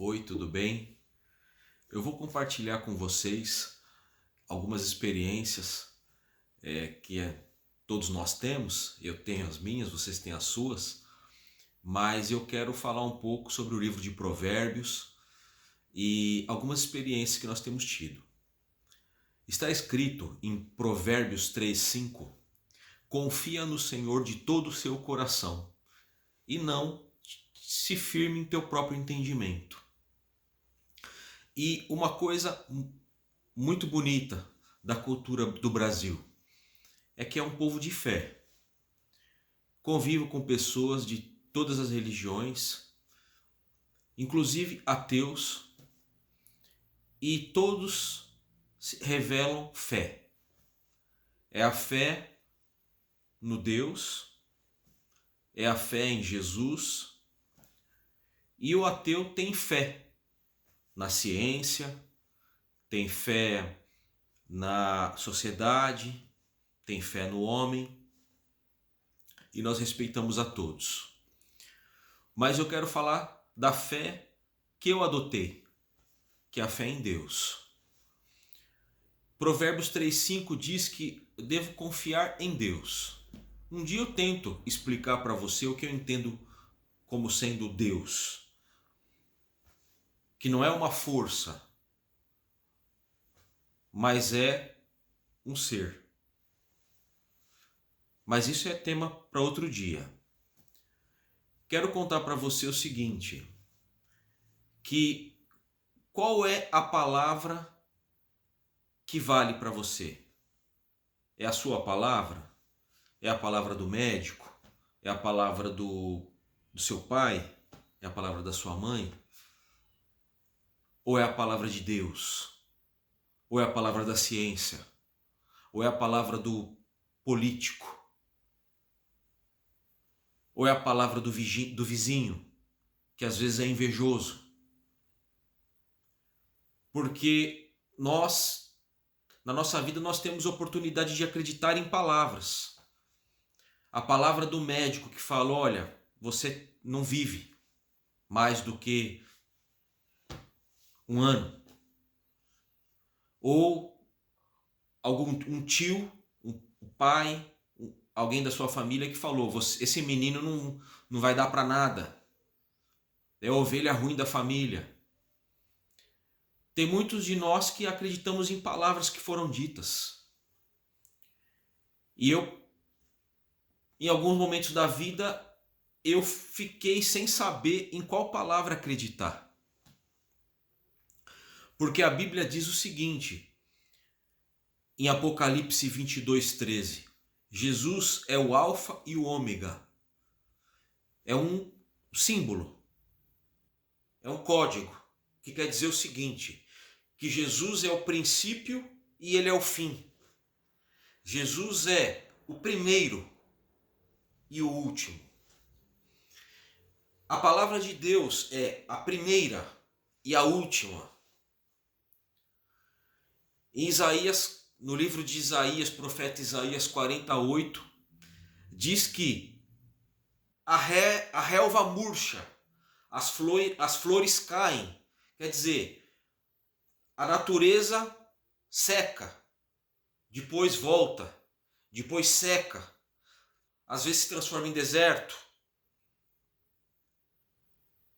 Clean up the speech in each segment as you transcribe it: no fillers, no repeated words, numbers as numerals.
Oi, tudo bem? Eu vou compartilhar com vocês algumas experiências que todos nós temos. Eu tenho as minhas, vocês têm as suas, mas eu quero falar um pouco sobre o livro de Provérbios e algumas experiências que nós temos tido. Está escrito em Provérbios 3:5: confia no Senhor de todo o seu coração e não se firme em teu próprio entendimento. E uma coisa muito bonita da cultura do Brasil é que é um povo de fé. Convivo com pessoas de todas as religiões, inclusive ateus, e todos revelam fé. É a fé no Deus, é a fé em Jesus, e o ateu tem fé na ciência, tem fé na sociedade, tem fé no homem, e nós respeitamos a todos. Mas eu quero falar da fé que eu adotei, que é a fé em Deus. Provérbios 3:5 diz que eu devo confiar em Deus. Um dia eu tento explicar para você o que eu entendo como sendo Deus, que não é uma força, mas é um ser. Mas isso é tema para outro dia. Quero contar para você o seguinte, que qual é a palavra que vale para você? É a sua palavra? É a palavra do médico? É a palavra do seu pai? É a palavra da sua mãe? Ou é a palavra de Deus? Ou é a palavra da ciência? Ou é a palavra do político? Ou é a palavra do vizinho, que às vezes é invejoso? Porque nós, na nossa vida, nós temos oportunidade de acreditar em palavras. A palavra do médico que fala, olha, você não vive mais do que um ano. Ou um tio, um pai, alguém da sua família que falou, esse menino não vai dar para nada. É a ovelha ruim da família. Tem muitos de nós que acreditamos em palavras que foram ditas. E em alguns momentos da vida, eu fiquei sem saber em qual palavra acreditar. Porque a Bíblia diz o seguinte, em Apocalipse 22:13, Jesus é o alfa e o ômega. É um símbolo, é um código, que quer dizer o seguinte, que Jesus é o princípio e ele é o fim. Jesus é o primeiro e o último. A palavra de Deus é a primeira e a última. Em Isaías, no livro de Isaías, profeta Isaías 48, diz que a relva murcha, as flores caem. Quer dizer, a natureza seca, depois volta, depois seca, às vezes se transforma em deserto.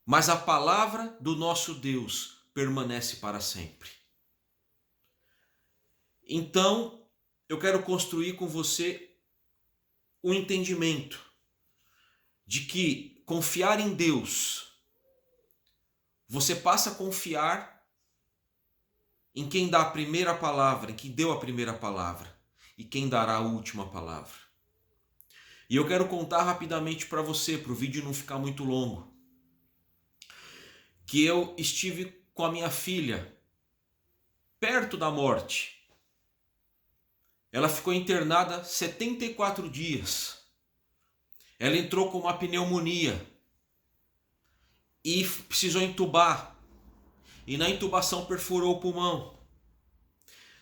Mas a palavra do nosso Deus permanece para sempre. Então, eu quero construir com você um entendimento de que confiar em Deus, você passa a confiar em quem dá a primeira palavra, em quem deu a primeira palavra e quem dará a última palavra. E eu quero contar rapidamente para você, para o vídeo não ficar muito longo, que eu estive com a minha filha perto da morte. Ela ficou internada 74 dias. Ela entrou com uma pneumonia e precisou entubar. E na intubação perfurou o pulmão.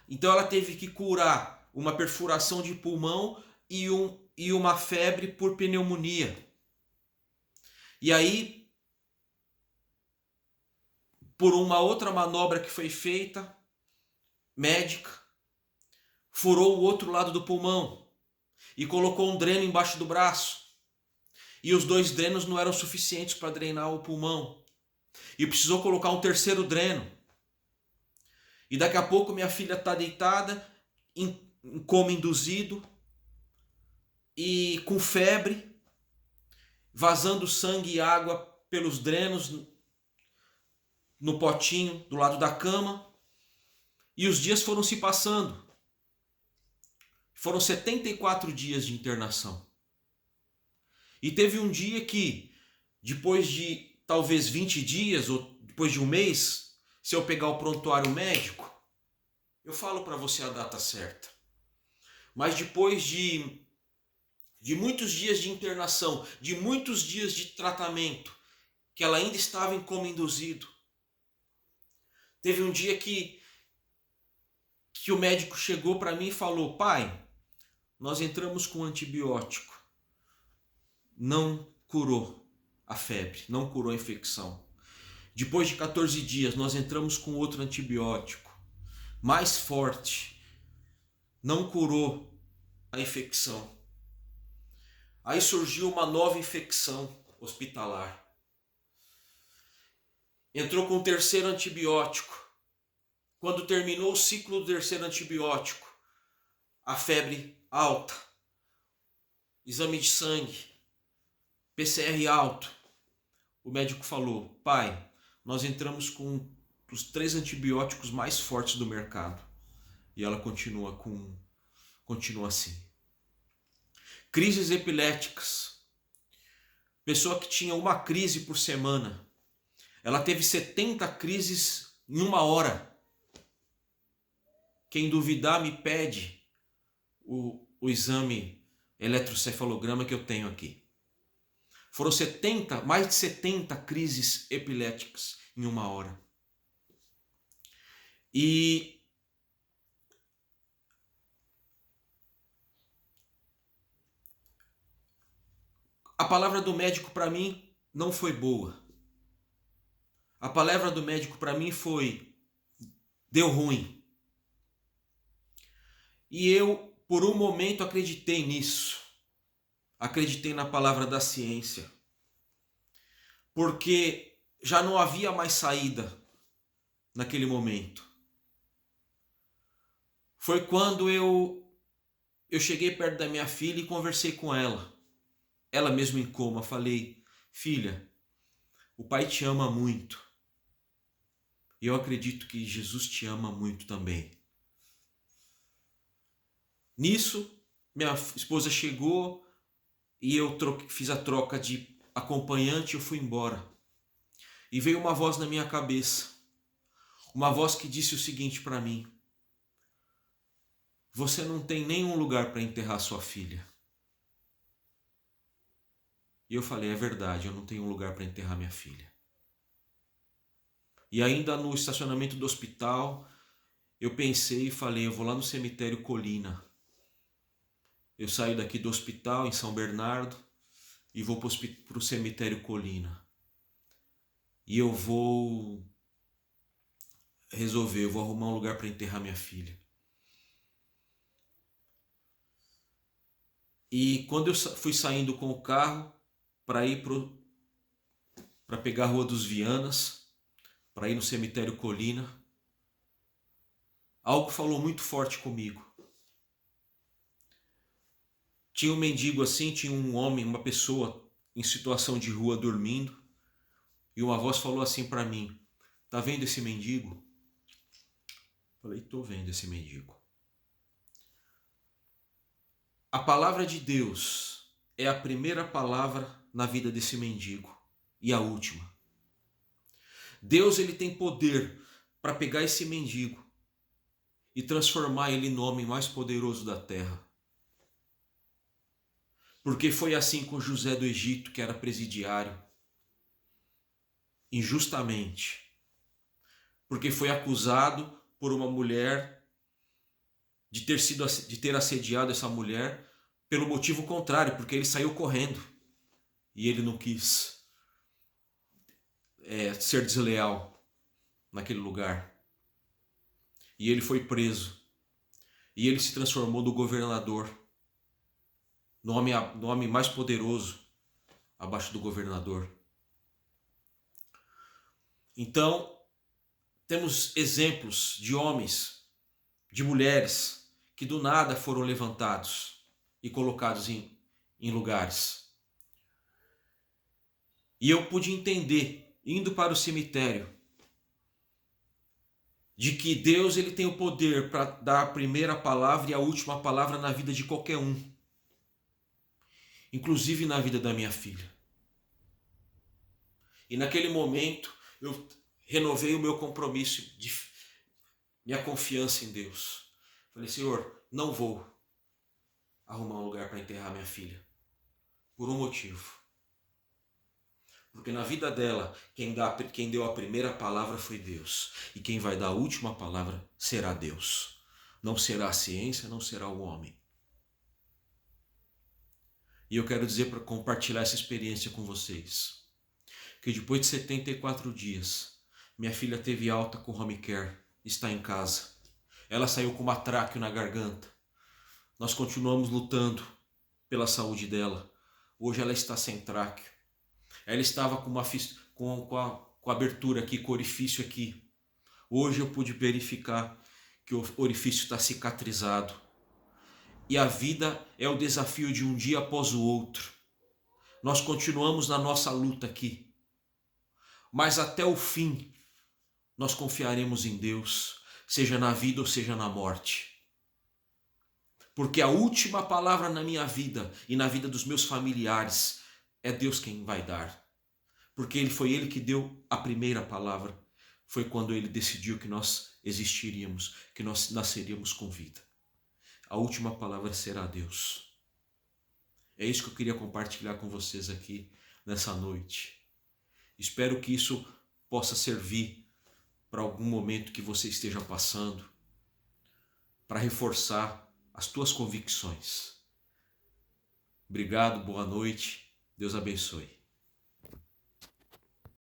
Então ela teve que curar uma perfuração de pulmão e uma febre por pneumonia. E aí por uma outra manobra que foi feita, médica, furou o outro lado do pulmão e colocou um dreno embaixo do braço. E os 2 drenos não eram suficientes para drenar o pulmão. E precisou colocar um terceiro dreno. E daqui a pouco minha filha está deitada, em coma induzido, e com febre, vazando sangue e água pelos drenos no potinho do lado da cama. E os dias foram se passando. Foram 74 dias de internação. E teve um dia que, depois de talvez 20 dias, ou depois de um mês, se eu pegar o prontuário médico, eu falo para você a data certa. Mas depois de muitos dias de internação, de muitos dias de tratamento, que ela ainda estava em coma induzido, teve um dia que o médico chegou para mim e falou: pai, nós entramos com antibiótico. Não curou a febre, não curou a infecção. Depois de 14 dias, nós entramos com outro antibiótico, mais forte, não curou a infecção. Aí surgiu uma nova infecção hospitalar. Entrou com o terceiro antibiótico. Quando terminou o ciclo do terceiro antibiótico, a febre alta, exame de sangue, PCR alto. O médico falou: pai, nós entramos com os 3 antibióticos mais fortes do mercado. E ela continua assim. Crises epiléticas. Pessoa que tinha uma crise por semana. Ela teve 70 crises em 1 hora. Quem duvidar me pede o exame eletrocefalograma que eu tenho aqui. Foram mais de 70 crises epiléticas em 1 hora. E a palavra do médico para mim não foi boa. A palavra do médico para mim foi: deu ruim. E eu, por um momento, acreditei nisso. Acreditei na palavra da ciência. Porque já não havia mais saída naquele momento. Foi quando eu cheguei perto da minha filha e conversei com ela. Ela mesmo em coma, falei: filha, o pai te ama muito. E eu acredito que Jesus te ama muito também. Nisso, minha esposa chegou e eu fiz a troca de acompanhante e eu fui embora. E veio uma voz na minha cabeça. Uma voz que disse o seguinte para mim: você não tem nenhum lugar para enterrar sua filha. E eu falei: é verdade, eu não tenho um lugar para enterrar minha filha. E ainda no estacionamento do hospital, eu pensei e falei: eu vou lá no cemitério Colina. Eu saio daqui do hospital em São Bernardo e vou para o cemitério Colina. E eu vou resolver, eu vou arrumar um lugar para enterrar minha filha. E quando eu fui saindo com o carro para ir para pegar a Rua dos Vianas, para ir no cemitério Colina, algo falou muito forte comigo. Tinha um mendigo assim, tinha um homem, uma pessoa em situação de rua dormindo, e uma voz falou assim para mim: tá vendo esse mendigo? Falei: tô vendo esse mendigo. A palavra de Deus é a primeira palavra na vida desse mendigo e a última. Deus, ele tem poder para pegar esse mendigo e transformar ele no homem mais poderoso da terra. Porque foi assim com José do Egito, que era presidiário, injustamente. Porque foi acusado por uma mulher de ter assediado essa mulher pelo motivo contrário, porque ele saiu correndo e ele não quis ser desleal. naquele lugar. E ele foi preso. E ele se transformou no governador, no homem mais poderoso abaixo do governador. Então, temos exemplos de homens, de mulheres, que do nada foram levantados e colocados em lugares. E eu pude entender, indo para o cemitério, de que Deus ele tem o poder para dar a primeira palavra e a última palavra na vida de qualquer um, inclusive na vida da minha filha. E naquele momento eu renovei o meu compromisso, minha confiança em Deus. Falei, Senhor, não vou arrumar um lugar para enterrar minha filha, por um motivo. Porque na vida dela, quem deu a primeira palavra foi Deus. E quem vai dar a última palavra será Deus. Não será a ciência, não será o homem. E eu quero dizer, para compartilhar essa experiência com vocês, que depois de 74 dias, minha filha teve alta com home care, está em casa. Ela saiu com uma tráqueo na garganta. Nós continuamos lutando pela saúde dela. Hoje ela está sem tráqueo. Ela estava com a abertura aqui, com o orifício aqui. Hoje eu pude verificar que o orifício está cicatrizado. E a vida é o desafio de um dia após o outro. Nós continuamos na nossa luta aqui. Mas até o fim, nós confiaremos em Deus, seja na vida ou seja na morte. Porque a última palavra na minha vida e na vida dos meus familiares é Deus quem vai dar. Porque foi Ele que deu a primeira palavra. Foi quando Ele decidiu que nós existiríamos, que nós nasceríamos com vida. A última palavra será Deus. É isso que eu queria compartilhar com vocês aqui nessa noite. Espero que isso possa servir para algum momento que você esteja passando, para reforçar as tuas convicções. Obrigado, boa noite, Deus abençoe.